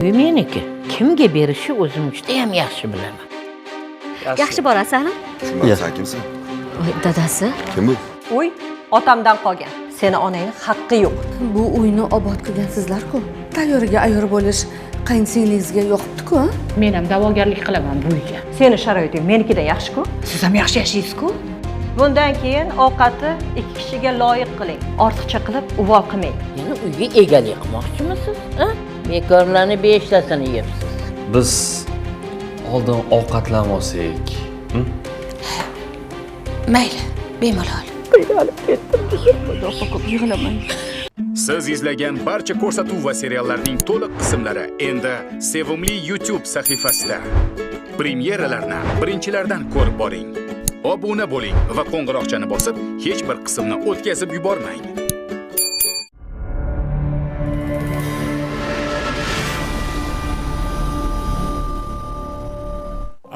Meniki kimga berishi o'zim juda ham yaxshi bilaman. Yaxshi borasanmi? Tushunmadim, sen kimsan? Voy, dadasi. Kim bu? Uy otamdan qolgan. Seni onangning haqqi yo'q. Bu uyni obod qilgan sizlar-ku. Tayyoriga ayyor bo'lish qayinsingizga yoqibdi-ku. Men ham da'vogarlik qilaman bu uyga. Seni sharoiting menikidan yaxshi-ku. Siz ham yaxshi yashaysiz-ku? Bundan keyin ovqatni 2 kishiga loyiq qiling. Ortiqcha qilib uvol qilmang. Yana uyga egalik qilmoqchimisiz? Bekorlarni beshlasini yeyapsiz. Biz oldin ovqatlanib olsak. Mayli, bemalol. Siz izlagan barcha ko'rsatuv va seriallarning to'liq qismlari endi Sevimli YouTube sahifasida. Premyeralarni birinchilardan ko'rib boring. Obuna bo'ling va qo'ng'iroqchani bosib, hech bir qismni o'tkazib yubormang.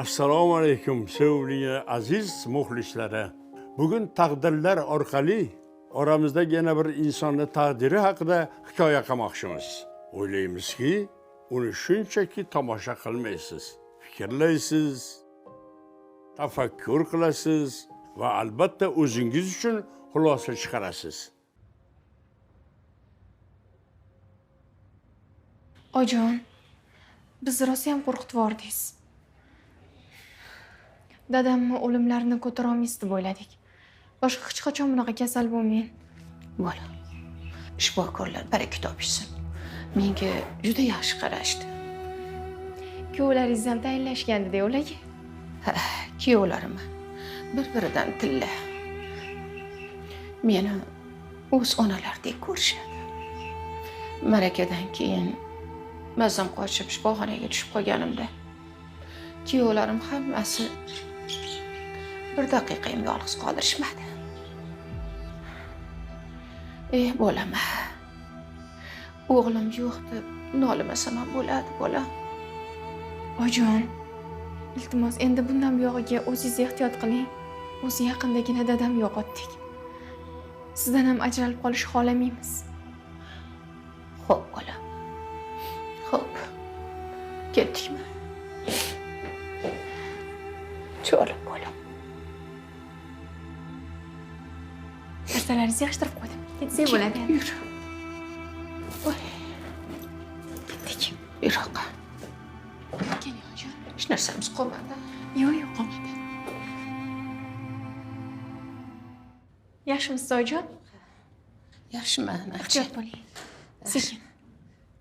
Assalomu alaykum sevimli aziz muxlislari. Bugun taqdirlar orqali oramizda yana bir insonning taqdiri haqida hikoya qilmoqchimiz. O'ylaymizki, uni shunchaki tomosha qilmaysiz, fikrlaysiz, tafakkur qilasiz va albatta o'zingiz uchun xulosa chiqarasiz. Ojon, biz rosa ham qo'rqitib yubordingiz. Dadamni o'limlarini ko'tara olmaysiz deb o'yladik. Boshqa hech qachon bunaqa kasal bo'lmang. Bola. Shifokorlar baraka topishsin. Menga juda yaxshi qarashdi. Kuyovlaringiz ham tayinlashgandi-da ularga. Kuyovlarim bir-biridan tilla. Meni o'z onalaridek ko'rishadi. Marakadan keyin mazam qochib shifoxonaga tushib qolganimda kuyovlarim hammasi bir daqiqa ham yolg'iz qoldirishmadi. Bolam. O'g'lim yo'q deb nolimasam ham bo'ladi, bolam. Ojon, iltimos endi bundan buyog'iga o'zingiz ehtiyot qiling. O'zi yaqindagina dadam yo'qotdik. Sizdan ham ajralib qolishni xohlamaymiz. Xo'p, bolam. Xo'p. Ketdikmi? Cho'lib bolam. Narsalaringizni yig'ishtirib qo'ydim. Ketsak bo'ladi. Yur. Voy. Ketdik. Yiroqqa. Keling, ojon. Hech narsamiz qolmadi. Yo'q, qolmadi. Yaxshimisiz, ojon? Yaxshiman. Ehtiyot bo'ling. Sekin.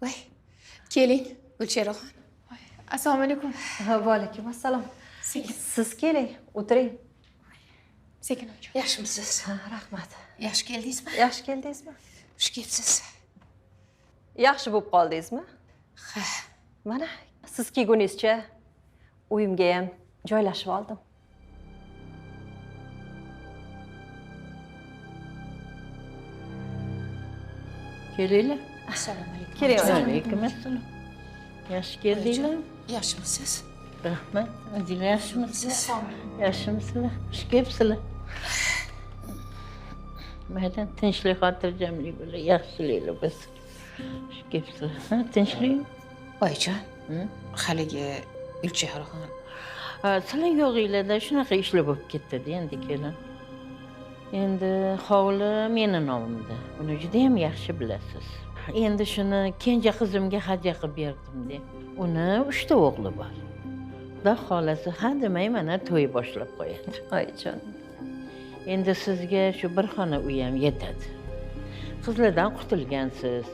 Voy. Keling, Gulchehraxon. Assalomu alaykum. Va alaykum assalom. Sekin. Siz keling, o'tiring. Sekin ojon. Yaxshimisiz? Rahmat. Yaxshi keldingizmi? Yaxshi keldingizmi? Xush kelibsiz. Yaxshi bo'lib qoldingizmi? Ha. Mana siz kelguningizcha uyimga ham joylashib oldim. Kelinglar. Assalomu alaykum. Keling, Alaykum assalom. Yaxshi keldinglar. Yaxshimisiz? Rahmat. O'zinglar yaxshimisizlar? Yaxshimisizlar? Xush kelibsizlar. Mayli, tinchlik, xotirjamlik bilan yaxshiliklar bo'lsin. Xush kelibsizlar. Ha, tinchlik. Oyijon, haligi Gulchehraxon. Sizlar yo'g'inglarda shunaqa ishlar bo'lib ketdi-da endi kelin. Endi hovli meni nomimda. Uni juda ham yaxshi bilasiz. Endi shuni kenja qizimga hadya qilib berdim-da. Uni 3 ta o'g'li bor. Xudo xolasi hademay mana to'y boshlab qo'yadi. Oyijon. Endi sizga shu bir xona uy ham yetadi. Qizlardan qutulgansiz.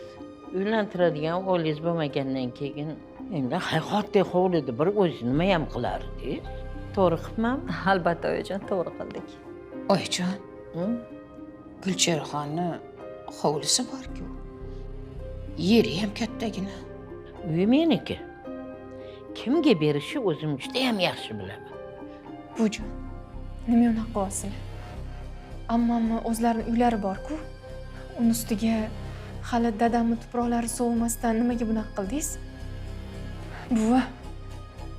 Uylantiradigan o'g'lingiz bo'lmagandan keyin endi hayotdek hovlida bir o'zingiz nima ham qilardingiz? To'g'ri qilibmanmi? Albatta oyijon, to'g'ri qildik. Oyijon, Gulchehraxonni hovlisi bor-ku. Yeri ham kattagina. Uy meniki. Kimga berishi o'zim juda ham yaxshi bilaman. Bujon, nima unaqa qilyapsizlar? Ammamni o'zlarining uylari bor-ku. Uni ustiga hali dadamni tuproqlari sovimasdan nimaga bunaqa qildingiz? Buva,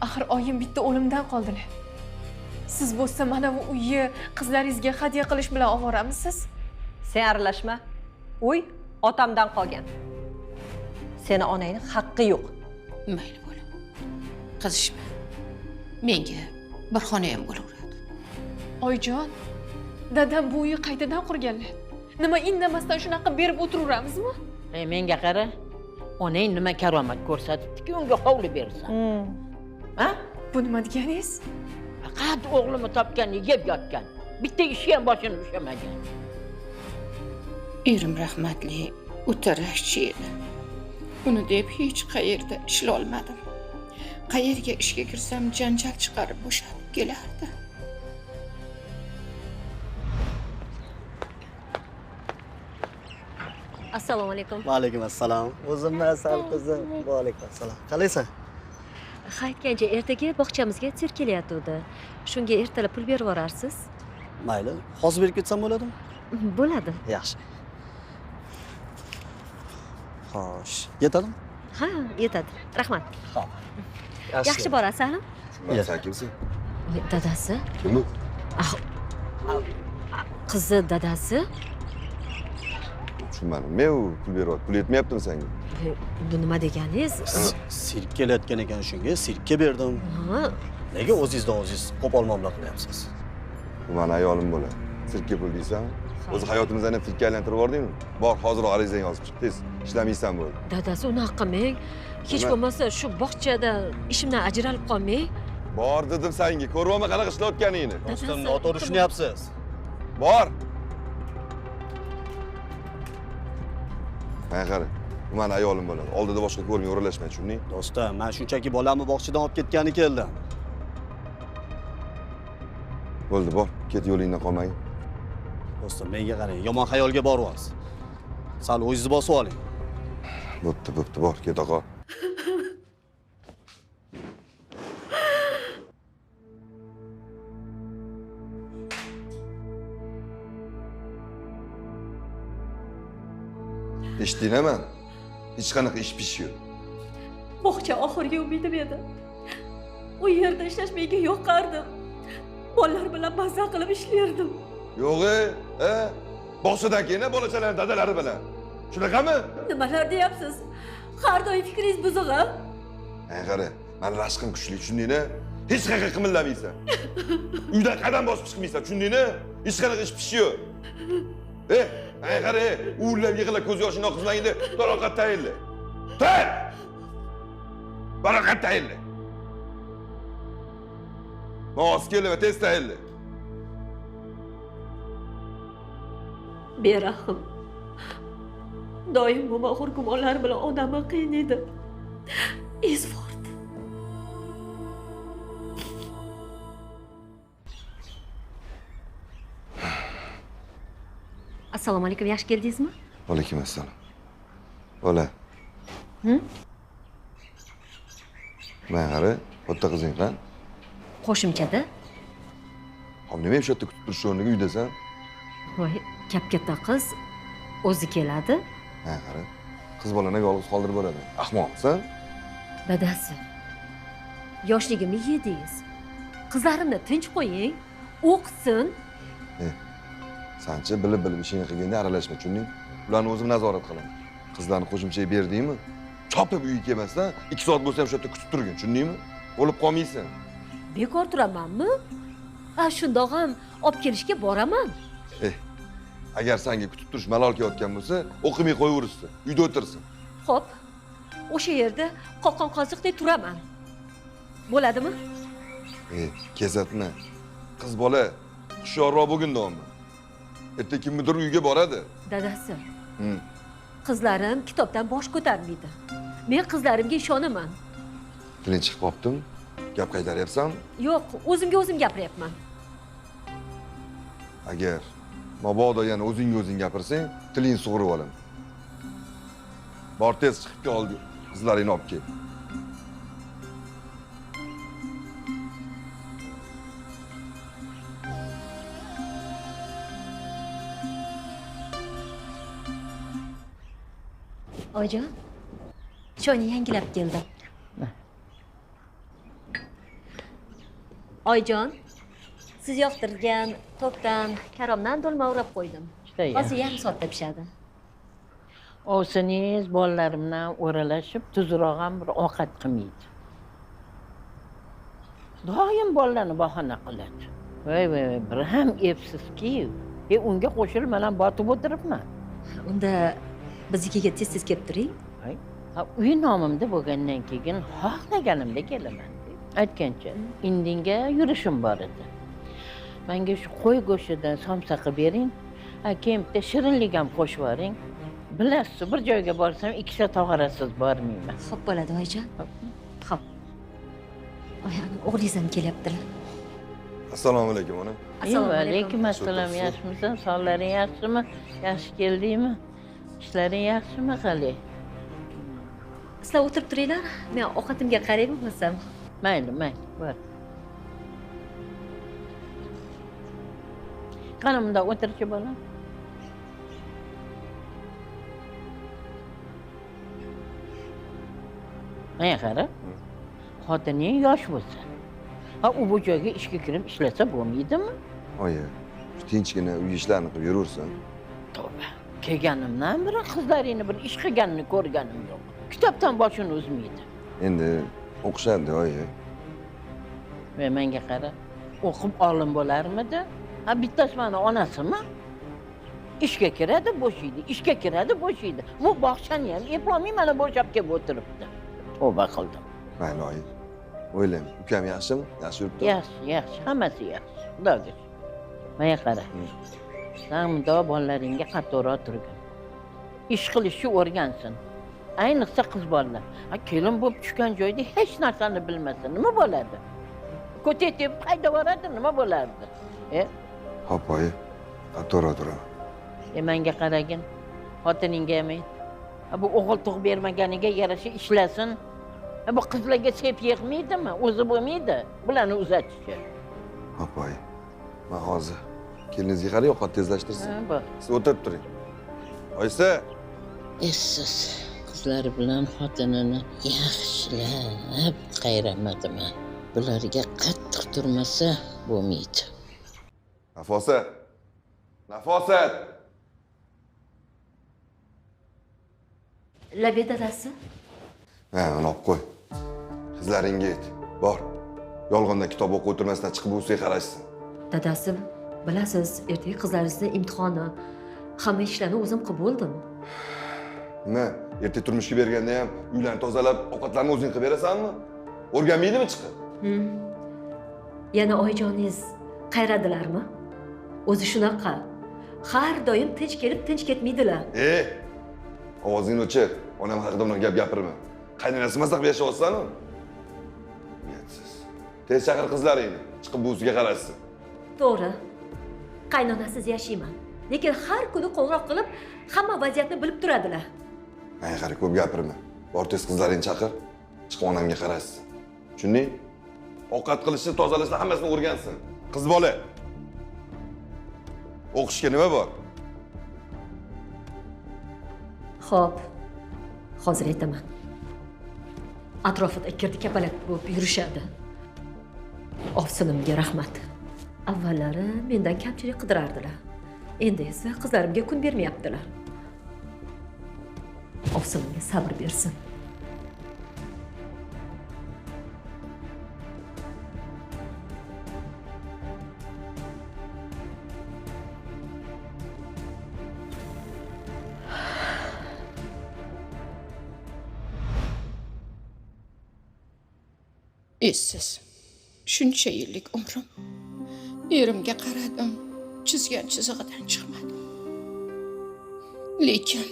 axir oyim bitta o'limdan qoldilar. Siz bo'lsa mana bu uyni qizlaringizga hadya qilish bilan ovoramisiz? Sen aralashma. Uy otamdan qolgan. Seni onangning haqqi yo'q. mayli bolam. Qizishma. Menga bir xona ham bo'laveradi. Oyijon, dadam bu uyni qaytadan qurganlar. Nima indamasdan shunaqa berib o'tiraveramizmi? Menga qara. Onang nima karomat ko'rsatibdiki, unga hovli bersan. Ha? Bu nima deganingiz? Faqat o'g'limi topgan, yeb yotgan. Bitta ishi ham boshini ushamagan. Erim rahmatli o'tarakchi edi. Uni deb hech qayerda ishlay olmadim. Qayerga ishga kirsam janjal chiqarib bo'shatib kelardi. Assalomu alaykum. Va alaykum assalom. O'zimni asal qizim. Va alaykum assalom. Qalaysan? Qaytgancha ertaga bog'chamizga sir kelyapti. Shunga ertalab pul berib yuborarsiz. Mayli. Hozir berib ketsam bo'ladimi? Bo'ladi. Yaxshi. Xo'sh, yetadimi? Ha, yetadi. Rahmat. Xo'p. Yaxshi borasan? Sen kimsan? Dadasi? Kim u? Qizi dadasi? Tushunmadim. Men u pul beryapti. Pul yetmayaptimi senga? Bu nima deganingiz? Sirk kelayotgan ekan shunga, sirkka berdim. Ha. Nega o'zingizdan o'zingiz qo'pol muomala qilyapsiz? Bu meni ayolim bo'ladi. Sirkka pul deysan? O'zi hayotimizni sirkka aylantirib yubordingmi? Bor, hozir arizangni yozib chiq tez. Ishlamaysan bo'ldi. Dadasi unaqa qilmang. Hech bo'lmasa shu bog'chada ishimdan ajralib qolmang. Bor dedim senga. Ko'ryapman qanaqa ishlayotganingni. Dostim, noto'g'ri tushunyapsiz. Bor. Mana qara. Bu meni ayolim bo'ladi. Oldida boshqa ko'rmay o'ralashmay, tushunding? Do'stim, men shunchaki bolamni bog'chadan olib ketgani keldim. Bo'ldi, bor. Ket yo'lingdan qolmagin. Do'stim, menga qarang, yomon xayolga boryapsiz. Sal o'zingizni bosib oling. Bo'pti, bor, ket aka. Eshitdingmi? Hech qanaqa ish-pish yo'q. Bog'cha oxirgi umidim edi. U yerda ishlash menga yoqardi. Bolalar bilan mazza qilib ishlardim. Yo'q-e, bog'chadan keyin bolachalar dadalari bilan. Shunaqami? Nimalar deyapsiz? Har doim fikringiz buzuq-a? Qara, meni rashqim kuchli, tushundingmi? Hech qanaqa qimirlamaysan. Uydan qadam bosib chiqmaysan, tushundingmi? Hech qanaqa ish-pish yo'q. Qara, uylab yig'ilib ko'z yoshini oqizmaganda taroqat tayinla. Tay! Baroqat tayinla. Mos kelma, tez tayinla. Berahim. Doim bu mag'rur gumonlar bilan odamni qiynaydi. Esford. Assalomu alaykum, yaxshi keldingizmi? Va alaykum assalom. Bola. Mana qara, o'tta qizing qan? Qo'shimchada? Hop, nima shu yerda kutib turish o'rniga uydasan? Voy, katta qiz o'zi keladi. Ha, qara. Qiz bolani yolg'iz qoldirib bo'ladi. Ahmoqsan? Dadasi. Yoshligimni yedingiz. Qizlarimni tinch qo'ying, o'qisin. Sanchi bilib ishingni qilganda aralashma, tushunding? Ularni o'zim nazorat qilaman. Qizlarni qo'shimchaga berdingmi? Chopib uyga kelmasdan 2 soat bo'lsa ham shu yerda kutib turgin, tushundingmi? O'lib qolmaysan. Bekor turamanmi? Shundoq ham olib kelishga boraman. Agar senga kutib turish malol kelayotgan bo'lsa, o'qimay qo'yaversin, uyda o'tirsin. Xo'p. O'sha yerda qoqqon qoziqdek turaman. Bo'ladimi? Kezatma. Qiz bola hushyorroq bo'lgin davomli. Erta kimnidir uyga boradi. Dadasi. Qizlarim kitobdan bosh ko'tarmaydi. Men qizlarimga ishonaman. Tiling chiqib qoptimi? Gap qaytaryapsanmi? Yo'q, o'zimga o'zim gapiryapman. Agar mabodo yana o'zing gapirsang, tiling sug'urib olaman. Bor tez chiqib kel, qizlaringni olib kel. Oyijon, choyni yangilab keldim. Oyijon, siz yoqtirgan topdan karomdan dolma o'rab qo'ydim. Hozir yarim soatda pishadi. Ovsiniz bolalarim bilan o'ralashib, tuzroq ham bir ovqat qilmaydi. Doim bolalarni bahona qiladi. Voy, bir ham epsizki, unga qo'shilib men ham botib o'tiribman. Unda biznikiga tez-tez kelib turing. Uy nomimda bo'lgandan keyin xohlaganimda kelaman. Aytgancha, indinga yurishim bor edi. Menga shu qo'y go'shtidan somsa qilib bering, keyin bitta shirinlik ham qo'shib yuboring. Bilasiz, bir joyga borsam ikkita tog'arasiz bormayman. Xo'p bo'ladi, oyijon. Xo'p. O'g'lingiz ham kelyaptilar. Assalomu alaykum ona. Va alaykum assalom, yaxshimisan? Sonlaring yaxshimi? Yaxshi keldingmi? Ishlaring yaxshimi hali? Sizlar o'tirib turinglar, men ovqatimga qaray bo'lmasam. Mayli, bor. Qani bunda o'tirchi bolam. Mana qara. Xotining yosh bo'lsa. U bu joyga ishga kirib ishlasa bo'lmaydimi? Oyi, tinchgina uy ishlarini qilib yuraversin. Tavba. Kelganimdan beri qizlaringni bir ish qilganini ko'rganim yo'q. Kitobdan boshini uzmaydi. Endi o'qishadi, oyi. Va menga qara, o'qib olim bo'larmidi? Bittasi meni onasimi? Ishga kiradi, bo'shaydi, ishga kiradi, bo'shaydi. Bu bog'chani ham eplolmay mana bo'shab kelib o'tiribdi. Tavba qildim. Mayli, oyi. O'ylayman, ukam yaxshimi? Yaxshi yuribdi? Yaxshi, hammasi yaxshi. Xudoga. Mana qara. Sen bunday bolalaringga qattiqroq turgin. Ish qilishni o'rgansin. Ayniqsa qiz bolalar. Kelin bo'lib tushgan joyda hech narsani bilmasa nima bo'ladi? Ko'tek deb qayda boradi, nima bo'lardi? Xo'p, oyi. Qattiqroq turaman. Menga qaragin. Xotiningga ham ayt. Bu o'g'il tug'ib bermaganiga yarasha ishlasin. Bu qizlarga sep yig'maydimi? O'zi bo'lmaydi. Bularni uzatishga. Xo'p, oyi. Men hozir keliningizga qarang, ovqat tezlashtirsin. Siz o'tirib turing. Oysa, Siz qizlar bilan xotinini yaxshilab qayramadimi? Bularga qattiq turmasa bo'lmaydi. Nafosat. Nafosat. Labi dadasi. Mana olib qo'y. Qizlaringga ayt. Bor. Yolg'ondan kitob o'qib o'tirmasdan chiqib o'ziga qarashsin. Dadasi, bilasiz, ertaga qizlaringizning imtihoni. Hamma ishlarni o'zim qilib bo'ldim. Nima? Ertaga turmushga berganda ham uylarni tozalab, ovqatlarni o'zing qilib berasanmi? O'rganmaydimi chiqib? Yana oyijoningiz qayradilarmi? O'zi shunaqa. Har doim tinch kelib, tinch ketmaydilar. Ovozingni o'chir. Onam haqida unaqa gap gapirma. Qaynonasi masaq yashayapsan-ku? Niyatsiz. Tez chaqir qizlaringni, chiqib buviga qarashsin. To'g'ri. Qaynonasiz yashayman. Lekin har kuni qo'ng'iroq qilib, hamma vaziyatni bilib turadilar. Menga qara, ko'p gapirma. Bor tez qizlaringni chaqir, chiqib onamga qarashsin. Tushunding? Ovqat qilishni, tozalashni hammasini o'rgansin. Qiz bola. O'qishga nima bor? Xo'p. Hozir aytaman. Atrofida kirdi-kapalak bo'lib yurishadi. Ovsinimga rahmat. Avvallari mendan kamchilik qidirardilar. Endi esa qizlarimga kun bermayaptilar. Ovsinimga sabr bersin. Esiz. Shuncha yillik umrim. Erimga qaradim, chizgan chizig'idan chiqmadi. Lekin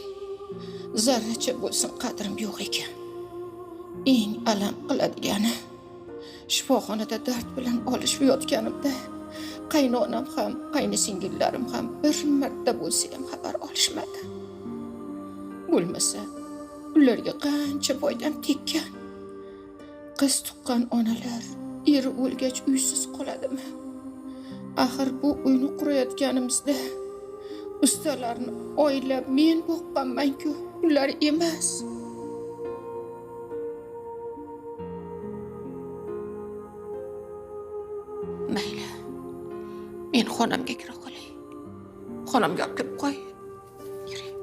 zarracha bo'lsin qadrim yo'q ekan. Eng alam qiladigani shifoxonada dard bilan olishib yotganimda qaynonam ham, qaynisingillarim ham bir marta bo'lsa ham xabar olishmadi. Bo'lmasa ularga qancha foydam tekkan. Qiz tuqqan onalar eri o'lgach uysiz qoladimi? Axir bu uyni qurayotganimizda ustalarni oylab men boqqanman-ku, ular emas. Mayli. Men xonamga kira qolay. Xonamga olib kelib qo'y. Yuring.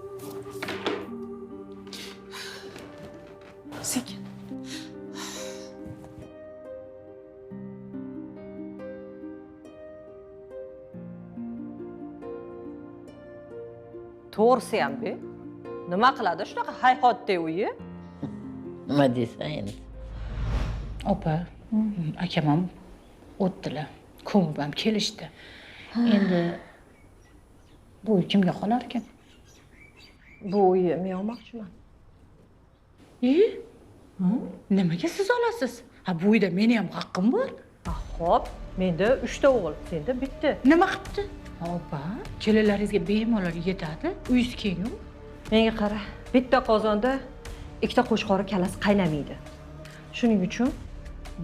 to'g'risi ham bu. Nima qiladi shunaqa hayhotda uyi? Nima deysan endi? Opa, akam ham o'tdilar. Ko'mib ham kelishdi. Endi bu uy kimga qolar ekan? Bu uyni men olmoqchiman. Nimaga siz olasiz? Ha, bu uyda meni ham haqqim bor. Xo'p, menda 3 ta o'g'il, senda bitta. Nima qilibdi? Opa, kelalaringizga bemalol yetadi. Uyingiz keng-ku. Menga qara, bitta qozonda ikkita qo'shqori kalasi qaynamaydi. Shuning uchun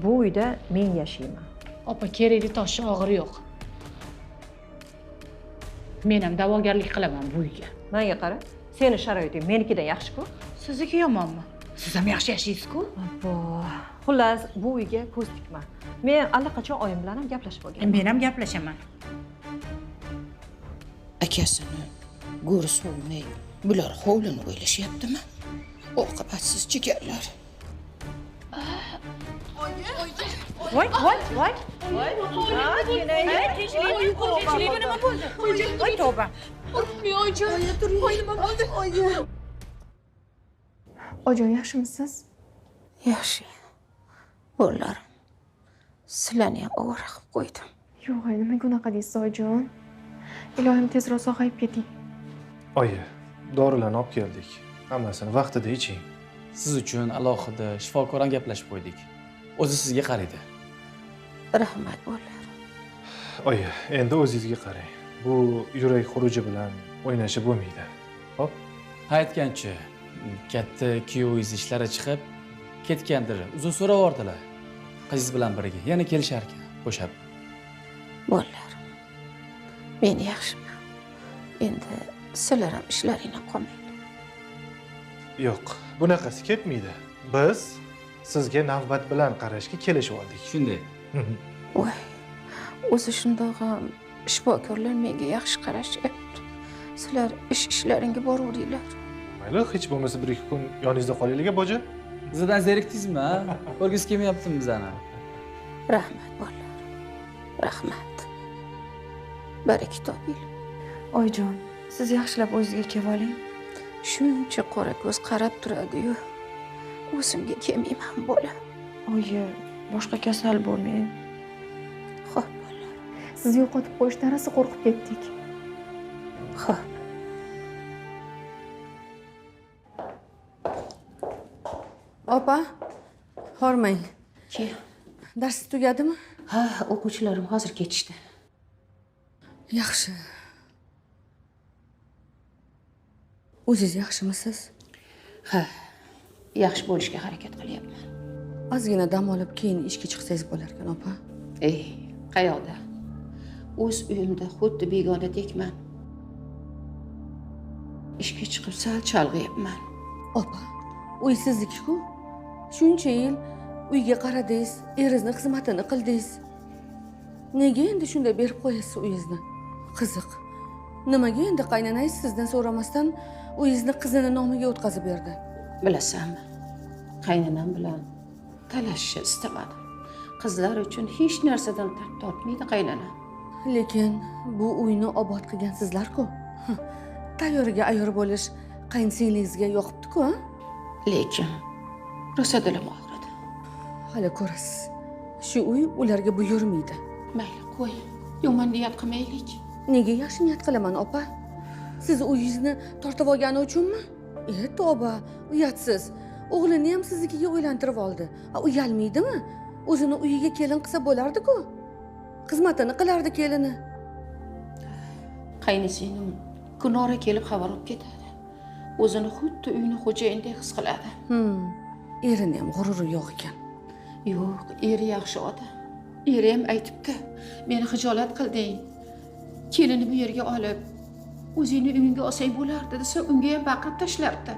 bu uyda men yashayman. Opa, kerakli toshni og'iri yo'q. Men ham da'vogarlik qilaman bu uyga. Menga qara, seni sharoiting menikidan yaxshi-ku. Sizniki yomonmi? Siz ham yaxshi yashaysiz-ku. Xullas, bu uyga ko'z tikma. Men allaqachon oyim bilan ham gaplashib olganman. Men ham gaplashaman. Akasini go'ri so'ymay bular hovlini o'ylashyaptimi? Oqibatsiz jigarlar. Voy. Voy, tavba. Ojon, yaxshimisiz? Yaxshi. Bo'llarim. Sizlarni ham ovora qilib qo'ydim. Yo'q, nimaga unaqa deysiz, ojon? Ilohim tezroq sog'ayib keting. Oyi, dorilarni olib keldik. Hammasini vaqtida iching. Siz uchun alohida shifokor ham gaplashib qo'ydik. O'zi sizga qaraydi. Rahmat bo'lar. Oyi, endi o'zingizga qarang. Bu yurak xuruji bilan o'ynashib bo'lmaydi. Xo'p? Aytgancha, katta kuyovingiz ishlari chiqib ketgandir. Uzr so'ravordilar. Qizingiz bilan birga yana kelishar ekan, bo'shab. Bo'lar. Men yaxshiman. Endi sizlar ham ishlaringni qolmaydi. Yo'q, bunaqasi ketmaydi. Biz sizga navbat bilan qarashga kelishib oldik. Shunday. Voy. O'zi shundoq ham shifokorlar menga yaxshi qarashyapti. Sizlar ishlaringga boraveringlar. Mayli, hech bo'lmasa 1-2 kun yoningizda qolaylik, boja. Bizdan zerikdingizmi, ha? Ko'rgis kelmayaptimi bizani? Rahmat bo'lar. Rahmat. Baraka toping. Oyjon, siz yaxshilab o'zingizga kelib oling. Shuncha qora ko'z qarab turadi-yu. O'zimga kelmayman bola. Oyi, boshqa kasal bo'lmang. Xo'p, bola. Sizni yo'qotib qo'yishdan rosa qo'rqib ketdik. Xo'p. Opa, hormang. Ke. Dars tugadimi? Ha, o'quvchilarim hozir ketishdi. Yaxshi. O'zingiz yaxshimisiz? Ha, yaxshi bo'lishga harakat qilyapman. Ozgina dam olib keyin ishga chiqsangiz bo'lar ekan, opa. Qayoqda? O'z uyimda xuddi begonadekman. Ishga chiqib sal chalg'iyapman. Opa, uy sizniki-ku. Shuncha yil uyga qaradingiz, eringizni xizmatini qildingiz. Nega endi shunday berib qo'yasiz uyingizni? Qiziq. Nimaga endi qaynanangiz sizdan so'ramasdan uyingizni qizini nomiga o'tkazib berdi? Bilasanmi? Qaynanam bilan talashishni istamadim. Qizlar uchun hech narsadan tap tortmaydi qaynanam. Lekin bu uyni obod qilgan sizlar-ku. Tayyoriga ayyor bo'lish qaynsinglingizga yoqibdi-ku, ha? Lekin rosa dilim og'ridi. Hali ko'rasiz. Shu uy ularga buyurmaydi. Mayli, qo'y. Yomon niyat qilmaylik. Nega yaxshi niyat qilaman, opa? Siz uyingizni tortib olgani uchunmi? Tavba, uyatsiz. O'g'lini ham siznikiga o'ylantirib oldi. Uyalmaydimi? O'zini uyiga kelin qilsa bo'lardi-ku. Xizmatini qilardi kelini. Qaynisining kunora kelib xabar olib ketadi. O'zini xuddi uyning xo'jayinidek his qiladi. Erini ham g'ururi yo'q ekan. Yo'q, eri yaxshi odam. Eri ham aytibdi, meni xijolat qilding. Kelini bu yerga olib, o'zingni uyingga olsang bo'lardi desa, unga ham baqirib tashlabdi.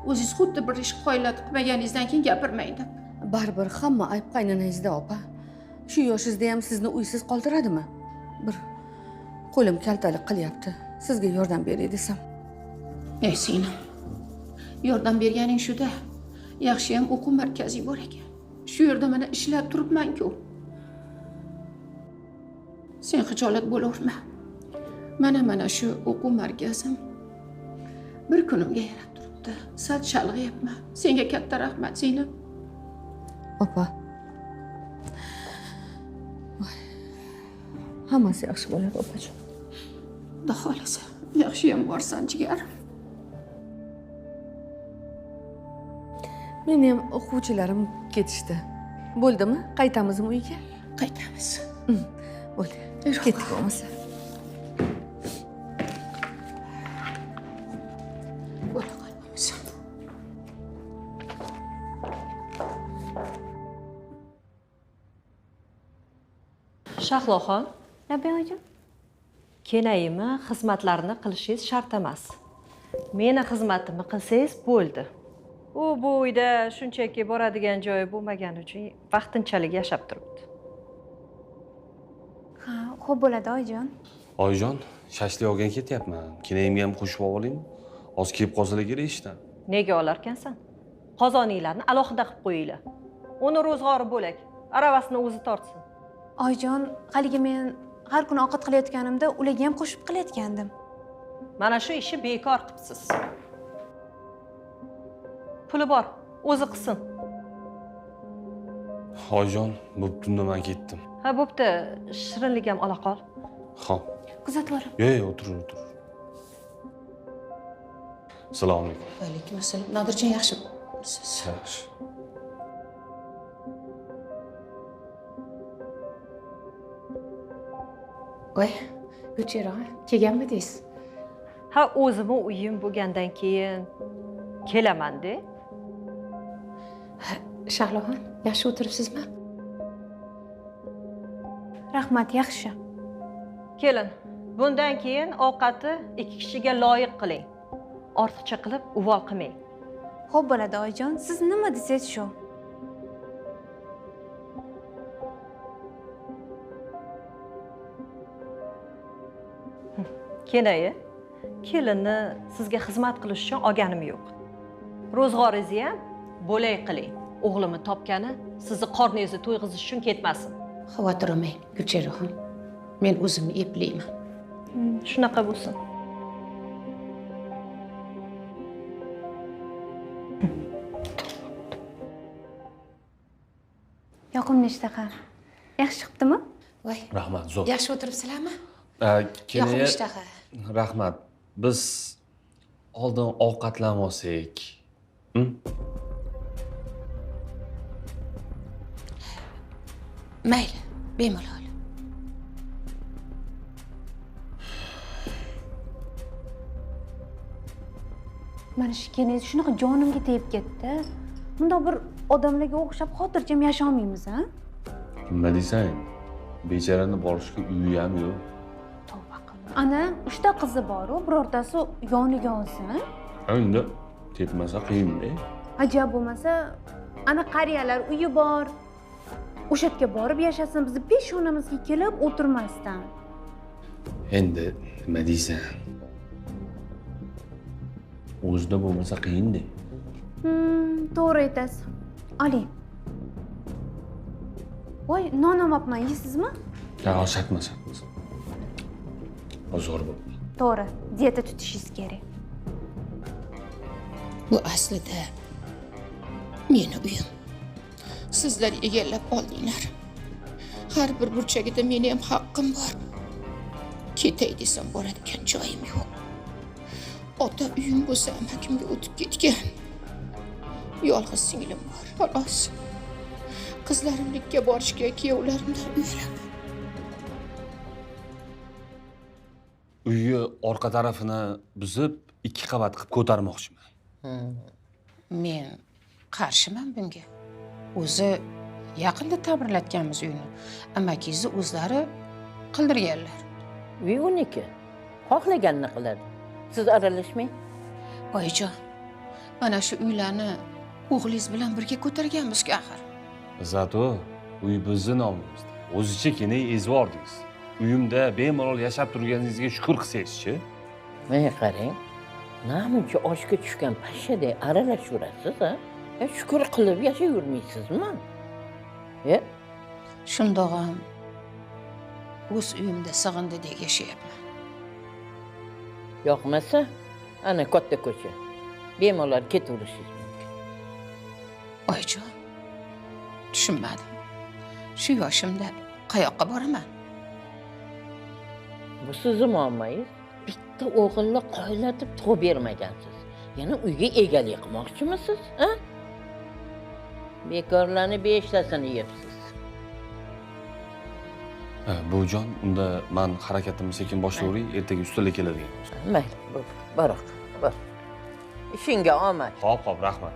O'zingiz xuddi bir ish qoyillatib qilmaganingizdan keyin gapirmang deb. Baribir hamma ayb qaynanangizda, opa. Shu yoshingizda ham sizni uysiz qoldiradimi? Bir qo'lim kaltalik qilyapti. Sizga yordam beray desam. Singlim. Yordam berganing shu-da. Yaxshi ham o'quv markazi bor ekan. Shu yerda mana ishlab turibman-ku. Sen xijolat bo'laverma. Mana shu o'quv markazim bir kunimga yarab turibdi. Sal chalg'iyapman. Senga katta rahmat, Zaynab. Opa. Voy. Hammasi yaxshi bo'ladi, opajon. Xudo xohlasa, yaxshiyam borsan, jigarim. Meni ham o'quvchilarim ketishdi. Bo'ldimi? Qaytamizmi uyga? Qaytamiz. Bo'ldi. Ketdik bo'lmasa. Bo'la qolmaymiz. Shahloxon, Nabiyajon. kenayimi xizmatlarini qilishingiz shart emas. Meni xizmatimni qilsangiz bo'ldi. U bu uyda shunchaki boradigan joyi bo'lmagani uchun vaqtinchalik yashab turibdi. Ha, xo'p bo'ladi oyijon. Oyijon, shashlik olgan ketyapman. Kenayimga ham qo'shib olaymi? Hozir kelib qolsalar kerak ishdan. Nega olarkansan? Qozoninglarni alohida qilib qo'yinglar. Uni ro'zg'ori bo'lak, aravasini o'zi tortsin. Oyijon, haligi men har kuni ovqat qilayotganimda ularga ham qo'shib qilayotgandim. Mana shu ishni bekor qilibsiz. Puli bor, o'zi qilsin. Oyijon, bo'pti, unda men ketdim. Ha, bo'pti, shirinlik ham ola qol. Xo'p. Kuzatib oling. Yo'q, o'tir. Assalomu alaykum. Alaykum assalom. Nodirjon yaxshimisiz? Yaxshi. Voy, Gulchehra, kelganmidingiz? Ha, o'zimni uyim bo'lgandan keyin kelaman-da. Shahloxon, yaxshi o'tiribsizmi? Rahmat, yaxshi. Kelin, bundan keyin ovqatni ikki kishiga loyiq qiling. Ortiqcha qilib uvol qilmang. Xo'p bo'ladi oyijon, siz nima desangiz shu. Kenayi, kelinni sizga xizmat qilish uchun olganim yo'q. Ro'zg'oringizni ham bo'lay qiling. O'g'limni topgani sizni qorningizni to'yg'izish uchun ketmasin. Xavotir olmang, Gulchehraxon. Men o'zimni eplayman. Shunaqa bo'lsin. Yoqimli ishtaha. Yaxshi chiqibdimi? Voy. Rahmat, zo'r. Yaxshi o'tiribsizlarmi? Kenaya. Yoqimli ishtaha. Rahmat. Biz oldin ovqatlanib olsak. Mayli, bemalol. Mana shu kenayz shunaqa jonimga tegib ketdi. Bundoq bir odamlarga o'xshab xotirjam yasha olmaymiz, ha? Nima deysan? Becharani borishga uyi ham yo'q. Tavba qilma. Ana, 3 ta qizi bor, birortasi yoniga olsin. Endi tepmasa qiyin-da. Ajab bo'lmasa, ana qariyalar uyi bor. O'sha yerga borib yashasin, bizni peshonamizga kelib o'tirmasdan. Endi nima deysan? O'zida bo'lmasa qiyin-da. To'g'ri aytasiz. Oling. Voy, non olmabman, yeysizmi? Ha, shatmas. Zo'r bo'ldi. To'g'ri, dieta tutishingiz kerak. Bu aslida meni uyim. Sizlar egallab oldinglar. Har bir burchagida meni ham haqqim bor. Ketay desam boradigan joyim yo'q. Ota uyim bo'lsa amakimga o'tib ketgan. Yolg'iz singlim bor, xolos. Qizlarimlikka borishga kuyovlarimdan uyalaman. Uyni orqa tarafini buzib, 2 qavat qilib ko'tarmoqchiman. Men qarshiman bunga. O'zi yaqinda ta'mirlatganmiz uyni. Amakingizni o'zlari qildirganlar. Uy uniki. Xohlaganini qiladi. Siz aralashmang. Oyijon, mana shu uylarni o'g'lingiz bilan birga ko'targanmiz-ku axir. Zato uy bizni nomimizda. O'zicha kenay ezvordingiz. Uyimda bemalol yashab turganingizga shukr qilsangiz-chi. Mana qarang. Namuncha oshga tushgan pashshaday aralashaverasiz, ha? Shukr qilib yashayvermaysizmi? Shundoq ham o'z uyimda sig'indidek yashayapman. Yoqmasa, Ana katta ko'cha. Bemalol ketaverishingiz mumkin. Oyijon, tushunmadim. Shu yoshimda qayoqqa boraman? Bu sizni muammongiz. Bitta o'g'ilni qoyillatib tug'ib bermagansiz. Yana uyga egalik qilmoqchimisiz, ha? Bekorlarni beshtasini yeyapsiz. buvijon, unda men harakatimni sekin boshlayveray, ertaga ustunlik keladigan. Mayli, baroq. Bor. Ishingga omad. Xo'p, rahmat.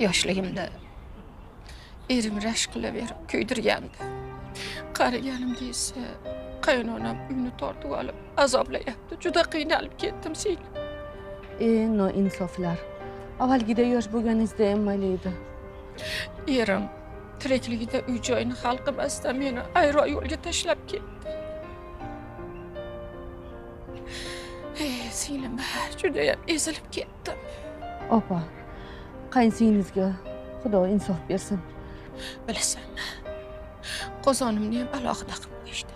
Yoshligimda erim rashk qilaverib kuydirgandi. Qariganimda esa qaynonam uyni tortib olib azoblayapti. Juda qiynalib ketdim sen. Noinsoflar. Avvalgida yosh bo'lganingizda ham mayli. Erim tirikligida uy joyini hal qilmasdan meni ayro yo'lga tashlab ketdi. Singlim, juda ham ezilib ketdim. Opa, qaynsingizga Xudo insof bersin. Bilasanmi? Qozonimni ham alohida qilib qo'yishdi.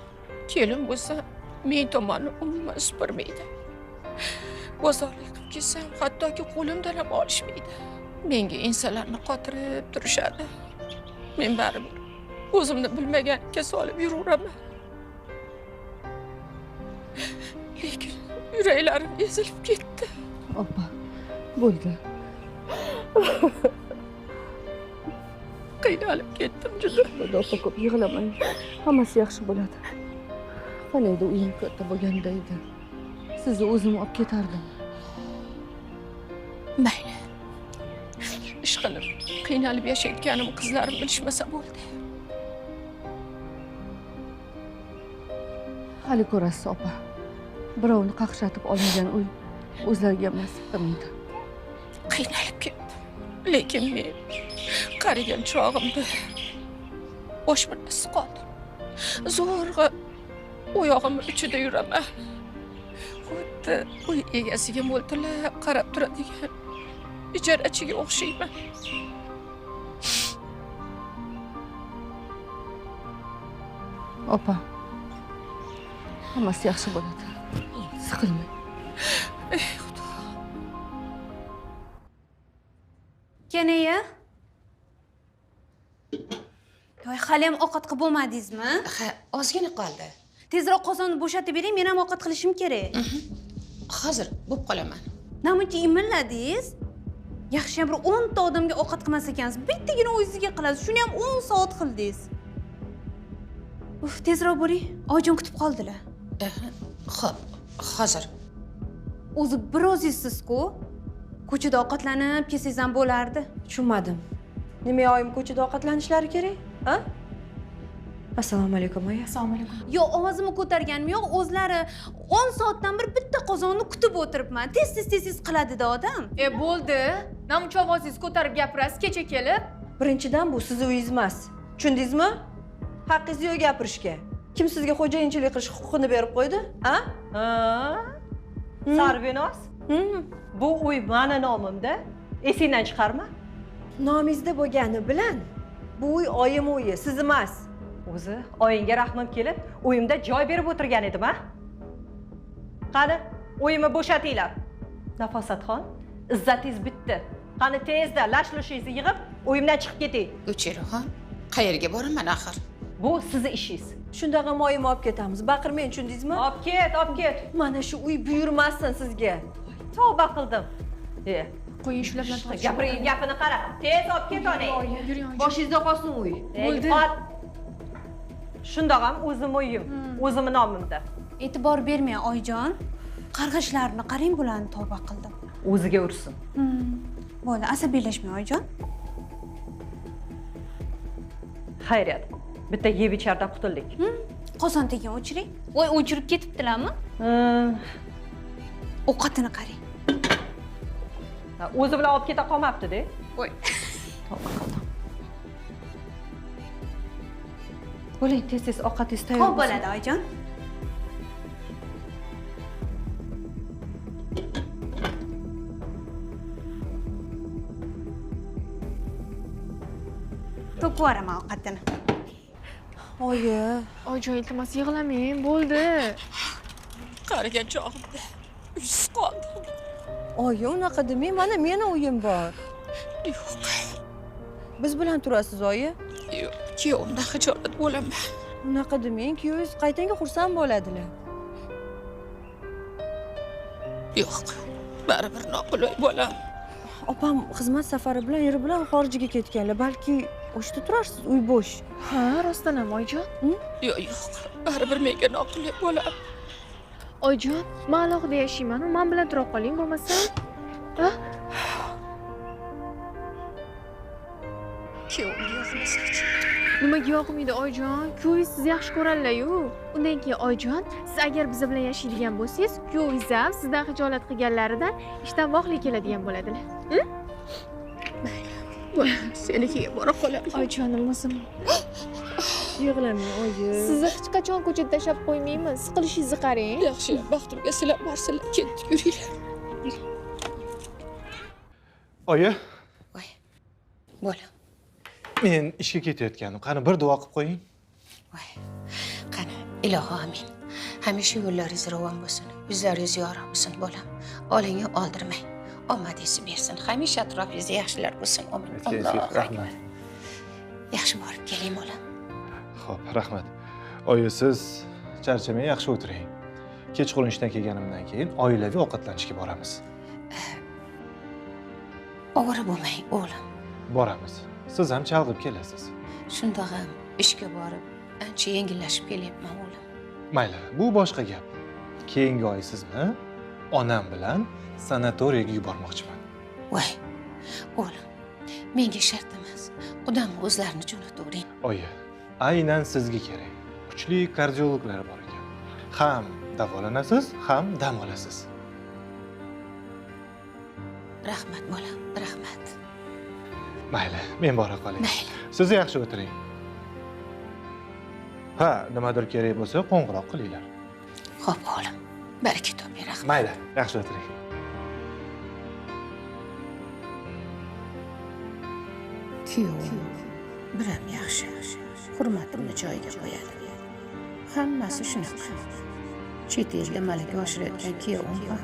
Kelin bo'lsa, men tomonni umuman supurmaydi. Bozorlik qilib kelsam, hattoki qo'limdan ham olishmaydi. Menga ensalarini qotirib turishadi. Men baribir o'zimni bilmaganlikka solib yuraveraman. Lekin yuraklarim ezilib ketdi. Opa, bo'ldi. Qiynalib ketdim juda. Xudo ko'p yig'lamang. Hammasi yaxshi bo'ladi. Qaniydi uyim katta bo'lganda edi. Sizni o'zim olib ketardim. Mayli. Ish qilib, qiynalib yashayotganim qizlarim bilishmasa bo'ldi. Hali ko'rasiz, opa. Birovni qaqshatib olingan uy o'zlariga nasib qilmaydi. Qiynalib ketdim. Lekin men qarigan chog'imda boshimda qoldim. Zo'rg'a oyog'im ichida yuraman. Xuddi uy egasiga mo'ltillab qarab turadigan ijarachiga o'xshayman. Opa, hammasi yaxshi bo'ladi. Siqilmang. Ey Xudo. Kenaya? To'y hali ham ovqat qilib bo'lmadingizmi? Ha, ozgina qoldi. Tezroq qozonni bo'shatib bering, men ham ovqat qilishim kerak. Hozir bo'lib qolaman. Namuncha imilladingiz? Yaxshi ham bir 10 ta odamga ovqat qilmas ekansiz. Bittagina o'zingizga qilasiz. Shuni ham 10 soat qildingiz. Uf, tezroq bo'ling. Oyijon kutib qoldilar. Xo'p, hozir. O'zi bir o'zingizsiz-ku. Ko'chada ovqatlanib kelsangiz ham bo'lardi. Tushunmadim. Nima oyim ko'chada ovqatlanishlari kerak? Ha? Assalomu alaykum, oyi. Assalomu alaykum. Yo'q, ovozimni ko'targanim yo'q. O'zlari 10 soatdan bir bitta qozonni kutib o'tiribman. Tez qiladi-da odam. Bo'ldi. Namuncha ovozingizni ko'tarib gapirasiz kecha kelib. Birinchidan bu sizni uyingiz emas. Tushundingizmi? Haqqingiz yo'q gapirishga. Kim sizga xo'jayinchilik qilish huquqini berib qo'ydi? Ha? Sarvinoz? Bu uy meni nomimda. Esingdan chiqarma. Nomingizda bo'lgani bilan bu uy oyim uyi, siz emas. O'zi oyingga rahmim kelib, uyimda joy berib o'tirgan edim, ha? Qani, uyimni bo'shatinglar. Nafosatxon, izzatingiz bitdi. Qani tezda lash-lushingizni yig'ib, uyimdan chiqib keting. Gulchehraxon, qayerga boraman axir? Bu sizni ishingiz. Shundaqa oyimni olib ketamiz. Baqirmang, tushundingizmi? Olib ket. Mana shu uy buyurmasin sizga. Tavba qildim. Qo'ying shular bilan tortishib. Gapiring, gapini qara. Tez olib ket onang. Yuring. Boshingizda qolsin uy. Bo'ldi. Shundoq ham o'zim uyim, o'zimni nomimda. E'tibor bermang, oyijon. Qarg'ishlarni qarang, bularni tavba qildim. O'ziga ursin. Bo'ldi, asabiylashmang, oyijon. Xayriyat. Bitta yeb ichardan qutuldik. Qozon tekin o'chiring. Voy, o'chirib ketibdilarmi? Ovqatini qarang. O'zi bilan olib keta qolmabdi-da. Voy. Tavba qildim. Bo'ling, tez ovqatingiz tayyor Xo'p bo'ladi, oyijon. To'kib yuboraman ovqatini. Oyi. Oyijon, iltimos yig'lamang, bo'ldi. Qarigan chog'imda uysiz qoldim. Oyi, unaqa demang, mana meni uyim bor. Yo'q. Biz bilan turasiz, oyi. Yo'q, kuyovimdan xijolat bo'laman. Unaqa demang, kuyovingiz qaytanga xursand bo'ladilar. Yo'q, baribir noqulay bo'lam. Opam xizmat safari bilan eri bilan xorijga ketganlar. Balki o'shda turarsiz, uy bo'sh. Ha, rostdan ham oyijon. Yo'q, baribir menga noqulay bo'lam. Oyijon, men alohida yashayman, men bilan tura qoling bo'lmasa. Ha? Kuyovimga yoqmasa-chi. Nimaga yoqmaydi oyijon? Kuyovingiz sizni yaxshi ko'radilar-yu. Undan keyin oyijon, siz agar biz bilan yashaydigan bo'lsangiz, kuyovingiz ham sizdan xijolat qilganlaridan ishdan voqli keladigan bo'ladilar. Senikiga bora qolaman. Oyijonim o'zim. Yig'lamang, oyi. Sizni hech qachon ko'chada tashlab qo'ymaymiz. Siqilishingizni qarang. Yaxshi, baxtimga sizlar borsinlar, ketdik yuringlar. Oyi, Voy. Bo'la. men ishga ketayotganim. Qani bir duo qilib qo'ying. Voy. Qani, iloho amin. Hamisha yo'llaringiz ravon bo'lsin, yuzlaringiz yorug' bo'lsin, bolam. Olinga oldirmang. Omadingizni bersin. Hamisha atrofingizda yaxshilar bo'lsin. Amin. Allohu akbar. Yaxshi borib keling, bolam. Xo'p, rahmat. Oyi, siz charchamay yaxshi o'tiring. Kechqurun ishdan kelganimdan keyin oilaviy ovqatlanishga boramiz. Ovora bo'lmang, o'g'lim. Boramiz. Siz ham chalg'ib kelasiz. Shundoq ham ishga borib, ancha yengillashib kelyapman, o'g'lim. Mayli, bu boshqa gap. Keyingi oy sizni onam bilan sanatoriyaga yubormoqchiman. Voy, o'g'lim, menga shart emas. Odamni o'zlarini jo'natavering. Oyi, aynan sizga kerak. Kuchli kardiologlar bor ekan. Ham davolanasiz, ham dam olasiz. Rahmat, bolam, rahmat. Mayli, men bora qolay. Mayli. Siz yaxshi o'tiring. Ha, nimadir kerak bo'lsa, qo'ng'iroq qilinglar. Xo'p, o'g'lim. Baraka toping, rahmat. Mayli, yaxshi o'tiring. Kuyovim biram yaxshi. Hurmatimni joyiga qo'yadi. Hammasi shunaqa. Chet elda malaka oshirayotgan kuyovim ham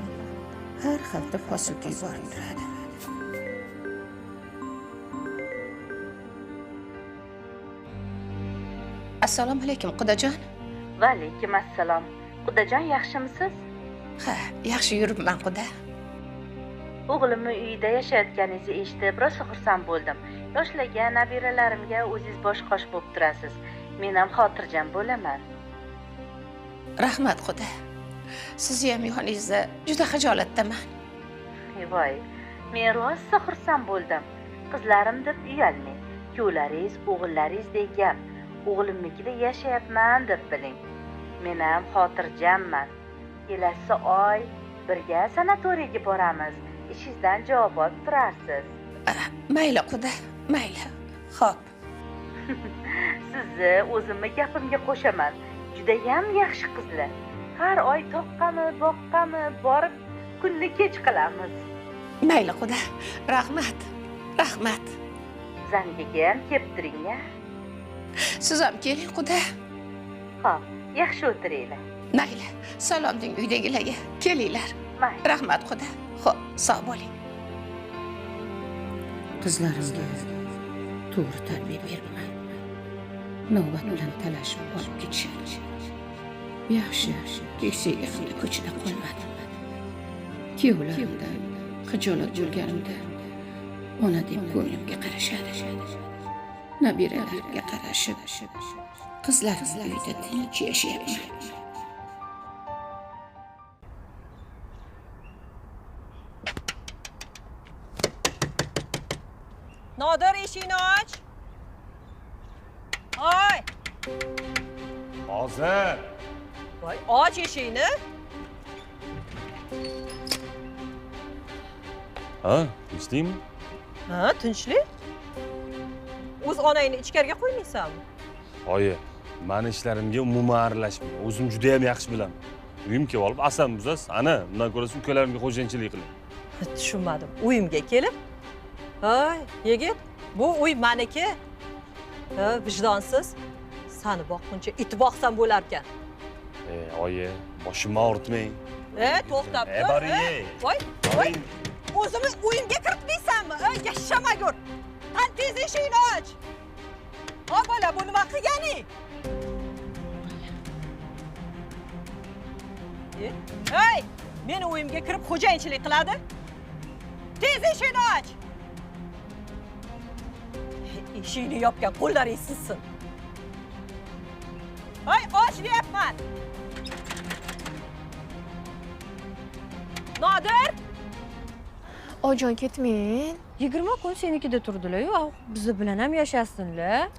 har hafta posilka yuborib turadi. Assalomu alaykum, Qudajon. Va alaykum assalom. Qudajon, yaxshimisiz? Ha, yaxshi yuribman, Quda. O'g'limni uyida yashayotganingizni eshitib, rosa xursand bo'ldim. Yoshlarga, nabiralarimga o'zingiz bosh-qosh bo'lib turasiz. Men ham xotirjam bo'laman. Rahmat, Quda. Sizni ham yoningizda juda xijolatdaman. Voy, men rosa xursand bo'ldim. Qizlarim deb uyalmang. Kuyovlaringiz, o'g'illaringizdek gap. O'g'limnikida yashayapman deb biling. Men ham xotirjamman. Kelasi oy birga sanatoriyaga boramiz. Ishingizdan javob olib turarsiz. Mayli, Quda, mayli. Xo'p. Sizni o'zimni gapimga qo'shaman. Juda ham yaxshi qizlar. Har oy toqqami, boqqami borib kunni kech qilamiz. Mayli, Quda. Rahmat. Rahmat. Zangiga ham kelib turing-a. Siz ham keling, Quda. Xo'p, yaxshi o'tiringlar. Mayli. Salom deng uydagilarga. Kelinglar. Rahmat, Quda. Xo'p, sog' bo'ling. Qizlarimga to'g'ri tarbiya bermay, navbat bilan talashib olib ketishadi. Yaxshi, keksaga hamda ko'chada qolmadim. Kuyovlarimdan xijolat bo'lganimda ona deb ko'nglimga qarashadi. Nabiralarimga qarashib, qizlarim uyda tinch yashayapman. Nodir, eshikni och. Oy! Hozir. Voy, och eshikni. Ha, eshitdingmi? Ha, tinchlik. O'z onangni ichkariga qo'ymaysanmi? Oyi, meni ishlarimga umuman aralashmayman. O'zim juda ham yaxshi bilaman. Uyimga kelib olib asam buzasiz. Ana, bundan ko'ra ukalarimga xo'jayinchilik qiling. Tushunmadim. Uyimga kelib? Hoy, yigit, bu uy meniki. Ha, vijdonsiz. Sani boqquncha it boqsam bo'lar ekan. Oyi, boshimni og'ritmang. To'xtab tur. Boring. Voy, voy. O'zimni uyimga kiritmaysanmi? Yashamagur. Qani tez eshikni och. Voy bola, bu nima qilganing? Hey, meni uyimga kirib xo'jayinchilik qiladi. Tez eshikni och. Eshikni yopgan qo'llaring sizsin. Hay, och deyapman. Nodir! Ojon ketmang. 20 kun senikida turdilar-yu, biz bilan ham yashassinlar.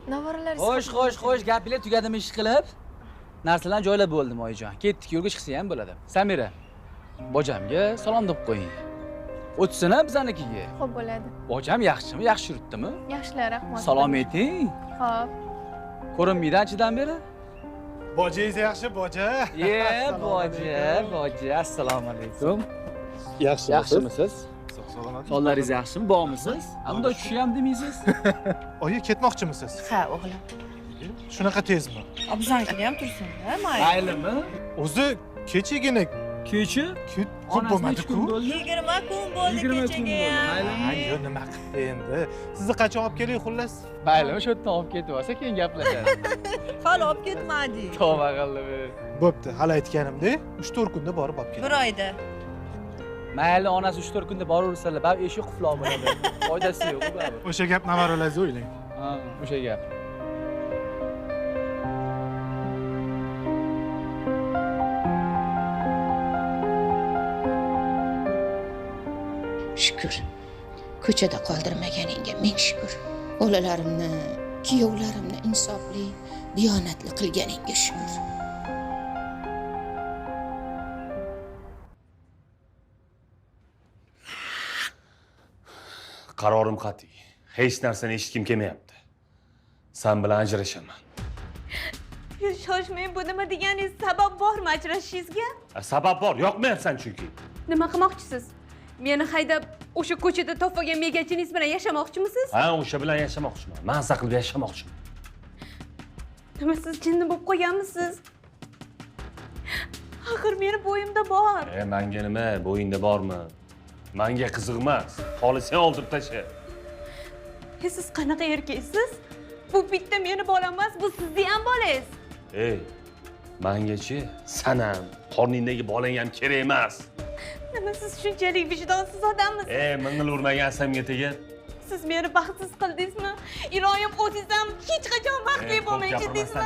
Navaralaringiz. Xo'sh, gapinglar tugadimi ish qilib? Narsalarni joylab bo'ldim, oyijon. Ketdik, yo'lga chiqsa ham bo'ladi. Samira, bojamga salom deb qo'ying. O'tsin ham bizanikiga. Xo'p, bo'ladi. Bojam yaxshimi? Yaxshi yuribdimi? Yaxshilar, rahmat. Salom ayting. Xo'p. Ko'rinmaydi anchadan beri. Bojangiz yaxshi, boja. Boja. Assalomu alaykum. Yaxshimisiz? Sog'lom. Sonlaringiz yaxshimi? Bormisiz? Hamda tushi ham demaysiz? Oyi, ketmoqchimisiz? Ha, o'g'lim. Shunaqa tezmi? Biznikida ham tursin-da, mayli. Maylimi? O'zi kechagina kecha? Ko'p bo'lmadi-ku. 20 kun bo'ldi kechaga. Ayo, nima qildi endi? Sizni qachon olib keling xullas? Maylimi, shu yerdan olib ketib olsa, keyin gaplashamiz. Hali olib ketmadik. Tavba qildim. Bo'pti, hali aytganimdek, 3-4 kunda borib olib keling. 1 oyda. Mayli, onasi 3-4 kunda boraversalar, bab eshik qufloq bo'ladi. Foydasi yo'q, bab. O'sha gap navaralaringizni o'ylang. Ha, o'sha gap. Shukr. Ko'chada qoldirmaganingga ming shukr. Bolalarimni, kuyovlarimni insofli, diyonatli qilganingga shukr. Qarorim qat'iy. Hech narsani eshitgim kelmayapti. Sen bilan ajrashaman. Shoshmang, bu nima deganingiz? Sabab bormi ajrashishingizga? Sabab bor, yoqmayapsan chunki. Nima qilmoqchisiz? Meni haydab o'sha ko'chada topgan megachingiz bilan yashamoqchimisiz? Ha, o'sha bilan yashamoqchiman. Mazza qilib yashamoqchiman. Nima siz jinni bo'lib qolganmisiz? Axir meni bo'yimda bor. Menga nima, bo'yingda bormi? Menga qiziq emas. Xolisang oldirib tasha. Siz qanaqa erkaksiz? Bu bitta meni bolam emas, bu sizning ham bolangiz. Mengachi san ham, qorningdagi bolang ham kerak emas. Nima siz shunchalik vijdonsiz odamsiz? Ming'il urmagan asamga tegar. Siz meni baxtsiz qildingizmi? Iloyim, o'zingiz ham hech qachon baxtli bo'lmaysizdingizmi?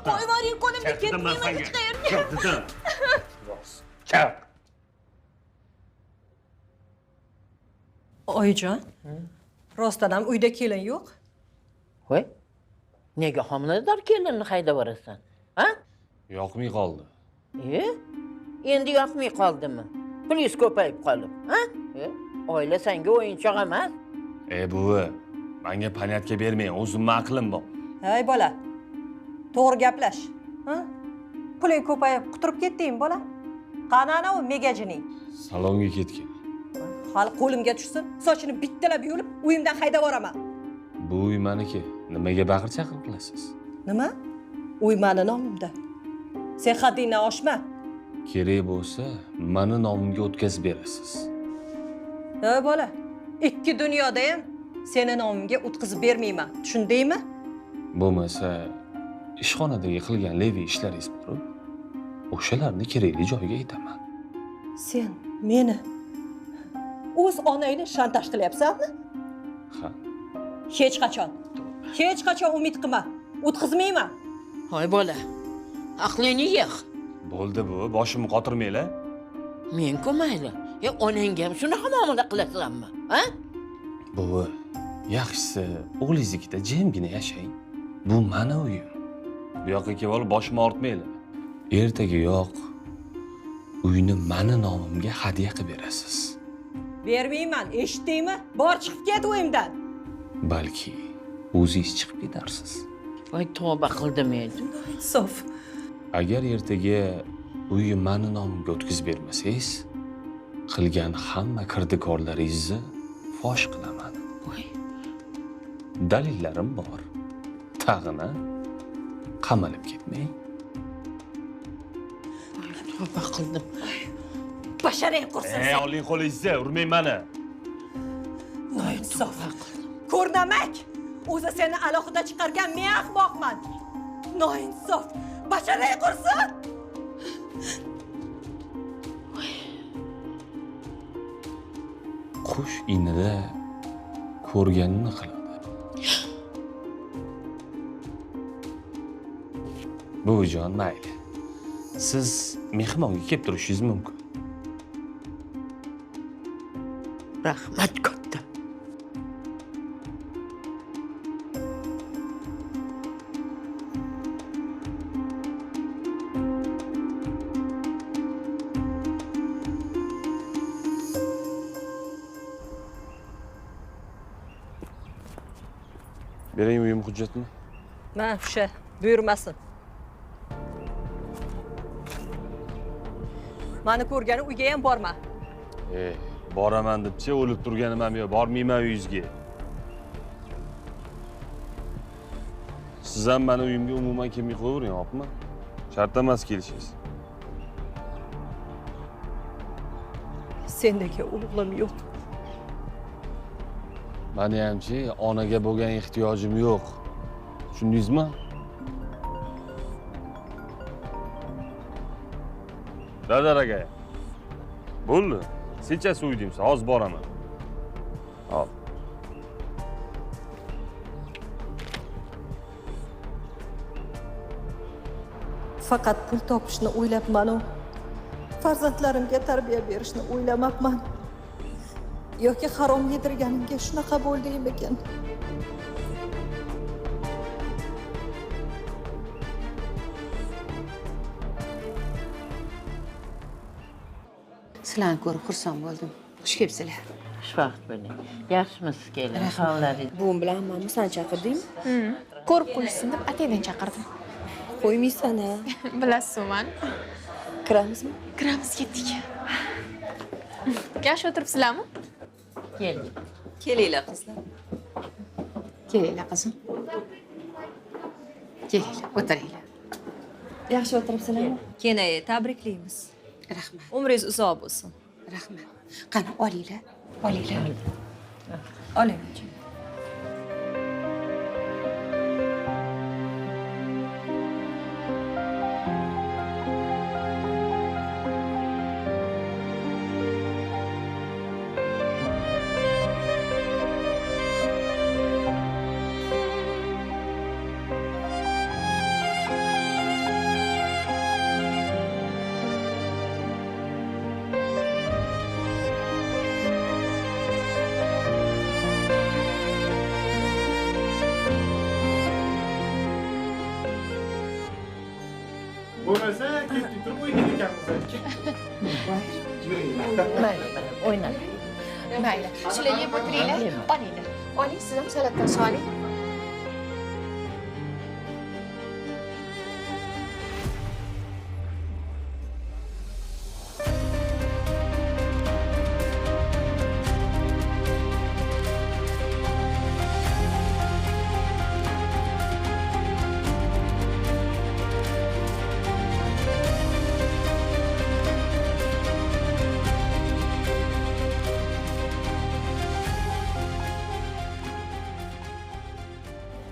Qo'y boring, qo'limga ketmayman hech qayerga. Kap. Oyijon, rostdan ham uyda kelin yo'q? Voy, nega homilador kelinni haydab borasan? Ha? Yoqmay qoldi. Endi yoqmay qoldimi? Pulingiz ko'payib qolib, ha? Oila senga o'yinchoq emas. Buvi, menga panyatka bermang, o'zimning aqlim bor. Hey bola, to'g'ri gaplash. Puling ko'payib quturib ketdingmi bola? Qanana u megajining? Salonga ketgan. Hali qo'limga tushsin, sochini bittalab yulib, uyimdan haydab boraman. Bu uy meniki. Nimaga baqir chaqir qilasiz? Nima? Uy meni nomimda. Sen haddingdan oshma. Kerak bo'lsa, meni nomimga o'tkazib berasiz. Bola, ikki dunyoda ham seni nomimga o'tkazib bermayman. Tushundingmi? Bo'lmasa, ishxonadagi qilgan levi ishlaringiz bor. O'shalarni kerakli joyga aytaman. Sen meni o'z onangni shantaj qilyapsanmi? Ha. Hech qachon umid qilma. O'tkazmayman. Hoy bola, aqlingni yig'. Bo'ldi bu, boshimni qotirmanglar. Men-ku mayli. Onangga ham shunaqa muomala qilasanmi? Ha? Buvi, yaxshisi o'g'lingiznikida jimgina yashang. Bu meni uyim. Bu yoqqa kelib olib boshimni ortmanglar. Ertaga uyni meni nomimga hadya qilib berasiz. Bermayman, eshitdingmi? Bor chiqib ket uyimdan. Balki o'zingiz chiqib ketarsiz. Voy, tavba qildim endi. Sof. Agar ertaga uyni meni nomimga o'tkazib bermasangiz, qilgan hamma kirdikorlaringizni fosh qilaman. Voy. Dalillarim bor. Tag'ina qamalib ketmang. Tavba qildim. Basharang qursin. Oling qo'lingizga, urmang mani. Noinsof. Ko'rnamak. O'zi seni alohida chiqargan men ahmoqman. Noinsof. Basharang qursin. Qush inida ko'rganini qiladi. Buvijon, mayli. Siz mehmonga kelib turishingiz mumkin. Rahmat katta. Bering uyim hujjatni. Mana o'sha buyurmasin. Mani ko'rgani uyga ham borma. Boraman debchi, o'lib turganim ham yo'q. Bormayman uyingizga. Siz ham meni uyimga umuman kelmay qo'yavering, opmi? Shart emas kelishingiz. Sendagi o'g'lim yo'q. Meni hamchi onaga bo'lgan ehtiyojim yo'q. Tushundingizmi? Dadar aka. Bo'ldi. Senchasi uydimsiz, hozir boraman. Hop. Faqat pul topishni o'ylabman-u. Farzandlarimga tarbiya berishni o'ylamabman. Yoki harom yedirganimga shunaqa bo'ldingmi ekan? Sizlarni ko'rib xursand bo'ldim. Xush kelibsizlar. Xushvaqt bo'ling. Yaxshimisiz kelin? Hollaringiz? Buvim bilan ammamni san chaqirdingmi? Ko'rib qo'yishsin deb ataydan chaqirdim. Qo'ymaysan-a? Bilasizmi? Kiramizmi? Kiramiz, ketdik. Yaxshi o'tiribsizlarmi? Keling. Kelinglar qizlar. Kelinglar qizim. Kelinglar, o'tiringlar. Yaxshi o'tiribsizlarmi? Kenay, tabriklaymiz. Rahmat. Umringiz uzoq bo'lsin. Rahmat. Qani, olinglar. Olinglar. Oling. Bo'lmasa, ketdik turib o'ynaydi ekanmiz. Mayli, o'ynang. Mayli. Sizlar yeb o'tiringlar, olinglar. Oling, siz ham salatdan soling.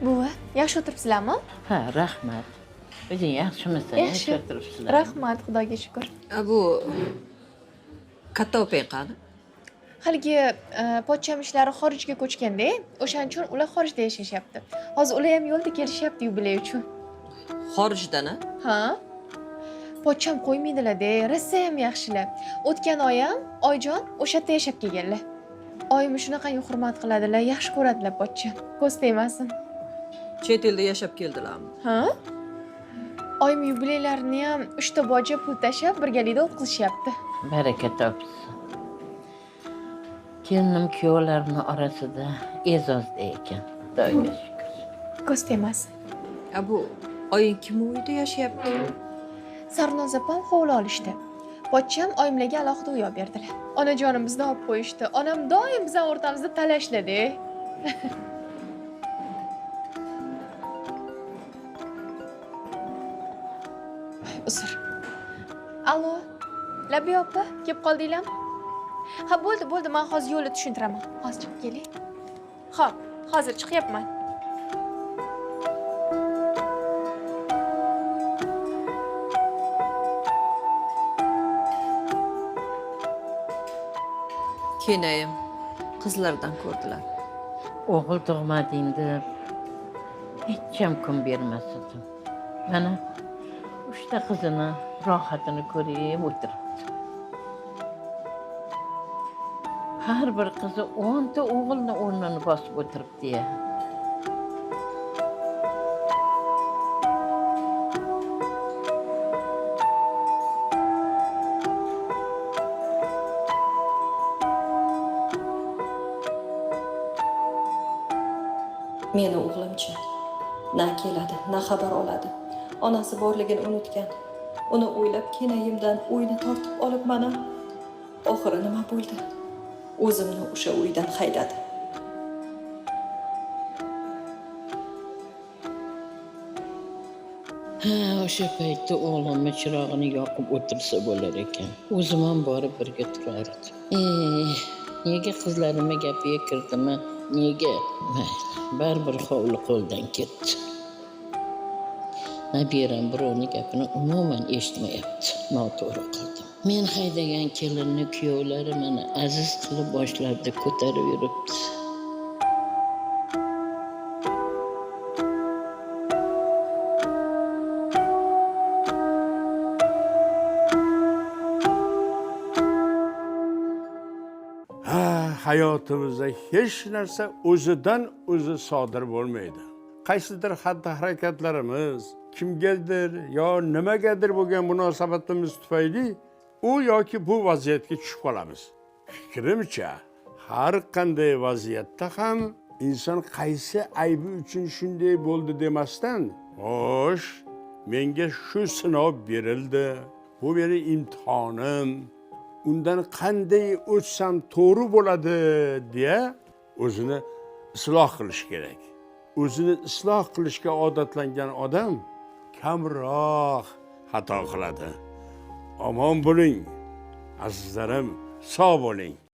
Buvi, yaxshi o'tiribsizlarmi? Ha, rahmat. O'zing yaxshimisan? Yaxshi o'tiribsizlar. Rahmat, Xudoga shukr. Bu katta opang qani? Haligi pochcham ishlari xorijga ko'chganda, o'shaning uchun ular xorijda yashashyapti. Hozir ular ham yo'lda kelishyapti yubiley uchun. Xorijdan-a? Ha? Pochcham qo'ymaydilar-da, rosa ham yaxshilar. O'tgan oy ham Oyjon o'sha yerda yashab kelganlar. Oyimni shunaqangi hurmat qiladilar, yaxshi ko'radilar pochcham. Ko'z tegmasin. Chet elda yashab keldilarmi? Ha? Oyim yubileylarini ham 3 ta boja pul tashlab birgalikda o'tkazishyapti. Baraka topsin. Kelinim kuyovlarning orasida e'zozda ekan. Xudoga shukr. Ko'z tegmasin. Bu oying kim uyda yashayapti? Sarnoz opam hovli olishdi. Pochcham oyimlarga alohida uy olib berdilar. Onajonim bizni olib qo'yishdi. Onam doim bizning o'rtamizda talashdi-da. Uzr. Allo, Labiya opa, kelib qoldinglarmi? Ha, bo'ldi, men hozir yo'lda tushuntiraman. Hozir chiqib keling. Xo'p, hozir chiqyapman. Kenayim qizlardan ko'rdilar. O'g'il tug'mading deb hech ham kun bermas edim. Mana 3 ta qizini rohatini ko'rib o'tiribdi. Har bir qizi 10 ta o'g'ilni o'rnini bosib o'tiribdi-ya. Meni o'g'limchi na keladi, na xabar oladi. Onasi borligini unutgan. Uni o'ylab kenayimdan o'yni tortib olib mana oxiri nima bo'ldi? O'zimni o'sha uydan haydadi. Ha, o'sha paytda o'g'limni chirog'ini yoqib o'tirsa bo'lar ekan. O'zim ham borib birga turardim. Nega qizlarimga gapiga kirdimmi? Nega? Baribir hovli qo'ldan ketdi. Nabiram birovning gapini umuman eshitmayapti. Noto'g'ri qildim. Men haydagan kelinni kuyovlari mana aziz qilib boshlarida ko'tarib yuribdi. Hayotimizda hech narsa o'zidan o'zi sodir bo'lmaydi. Qaysidir xatti-harakatlarimiz, kimgadir yo nimagadir bo'lgan munosabatimiz tufayli u yoki bu vaziyatga tushib qolamiz. Fikrimcha, har qanday vaziyatda ham inson qaysi aybi uchun shunday bo'ldi demasdan, xo'sh, menga shu sinov berildi, bu meni imtihonim, undan qanday o'tsam to'g'ri bo'ladi deya o'zini isloh qilish kerak. O'zini isloh qilishga odatlangan odam kamroq xato qiladi. Omon bo'ling, azizlarim, sog' bo'ling.